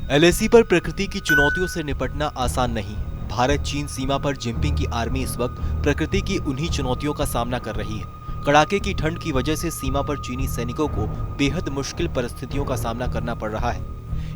LAC पर प्रकृति की चुनौतियों से निपटना आसान नहीं है। भारत चीन सीमा पर जिनपिंग की आर्मी इस वक्त प्रकृति की उन्हीं चुनौतियों का सामना कर रही है। कड़ाके की ठंड की वजह से सीमा पर चीनी सैनिकों को बेहद मुश्किल परिस्थितियों का सामना करना पड़ रहा है।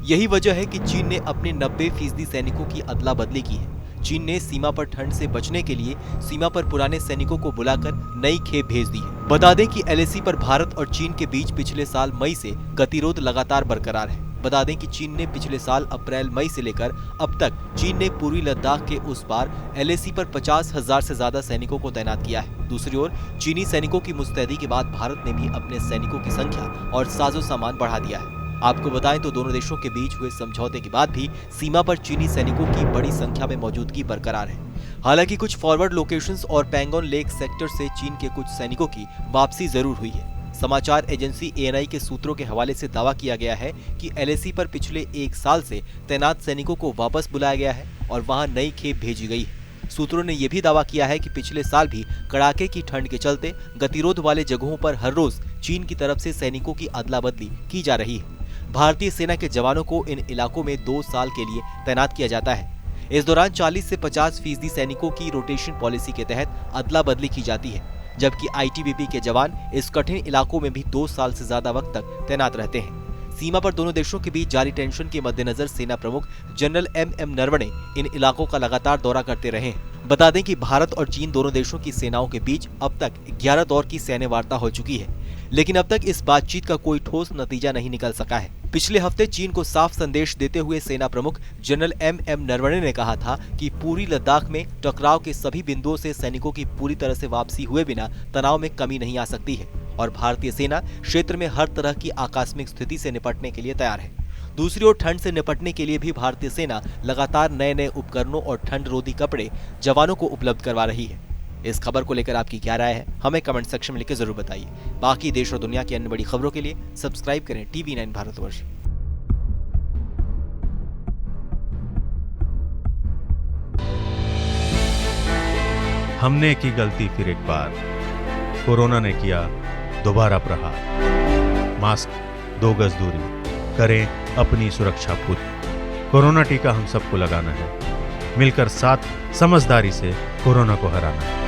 यही वजह है कि चीन ने अपने 90% सैनिकों की अदला बदली की है। चीन ने सीमा पर ठंड से बचने के लिए सीमा पर पुराने सैनिकों को बुलाकर नई खेप भेज दी है। बता दें कि एलएसी पर भारत और चीन के बीच पिछले साल मई से गतिरोध लगातार बरकरार है। बता दें कि चीन ने पिछले साल अप्रैल मई से लेकर अब तक चीन ने पूर्वी लद्दाख के उस पार एलएसी पर 50,000 से ज्यादा सैनिकों को तैनात किया है। दूसरी ओर चीनी सैनिकों की मुस्तैदी के बाद भारत ने भी अपने सैनिकों की संख्या और साजो सामान बढ़ा दिया है। आपको बताएं तो दोनों देशों के बीच हुए समझौते के बाद भी सीमा पर चीनी सैनिकों की बड़ी संख्या में मौजूदगी बरकरार है। हालांकि कुछ फॉरवर्ड लोकेशंस और पैंगोंग लेक सेक्टर से चीन के कुछ सैनिकों की वापसी जरूर हुई है। समाचार एजेंसी एएनआई के सूत्रों के हवाले से दावा किया गया है कि एलएसी पर पिछले 1 साल से तैनात सैनिकों को वापस बुलाया गया है और वहां नई खेप भेजी गई है। सूत्रों ने यह भी दावा किया है कि पिछले साल भी कड़ाके की ठंड के चलते गतिरोध वाले जगहों पर हर रोज चीन की तरफ से सैनिकों की अदला बदली की जा रही है। भारतीय सेना के जवानों को इन इलाकों में 2 साल के लिए तैनात किया जाता है। इस दौरान 40 से 50% सैनिकों की रोटेशन पॉलिसी के तहत अदला बदली की जाती है, जबकि आईटीबीपी के जवान इस कठिन इलाकों में भी 2 साल से ज्यादा वक्त तक तैनात रहते हैं। सीमा पर दोनों देशों के बीच जारी टेंशन के मद्देनजर सेना प्रमुख जनरल एम नरवणे इन इलाकों का लगातार दौरा करते रहे हैं। बता दें कि भारत और चीन दोनों देशों की सेनाओं के बीच अब तक 11 दौर की सैन्य वार्ता हो चुकी है, लेकिन अब तक इस बातचीत का कोई ठोस नतीजा नहीं निकल सका है। पिछले हफ्ते चीन को साफ संदेश देते हुए सेना प्रमुख जनरल एम नरवणे ने कहा था कि पूर्वी लद्दाख में टकराव के सभी बिंदुओं से सैनिकों की पूरी तरह से वापसी हुए बिना तनाव में कमी नहीं आ सकती है और भारतीय सेना क्षेत्र में हर तरह की आकस्मिक स्थिति से निपटने के लिए तैयार है। दूसरी ओर ठंड से निपटने के लिए भी भारतीय सेना लगातार नए उपकरणों और ठंड रोधी कपड़े जवानों को उपलब्ध करवा रही है। इस खबर को लेकर आपकी क्या राय है, हमें कमेंट सेक्शन में लिखकर जरूर बताइए। बाकी देश और दुनिया की अन्य बड़ी खबरों के लिए सब्सक्राइब करें TV9 भारतवर्ष। हमने की गलती फिर एक बार, कोरोना ने किया दोबारा प्रहार। मास्क, 2 गज दूरी, करें अपनी सुरक्षा खुद। कोरोना टीका हम सबको लगाना है, मिलकर साथ समझदारी से कोरोना को हराना है।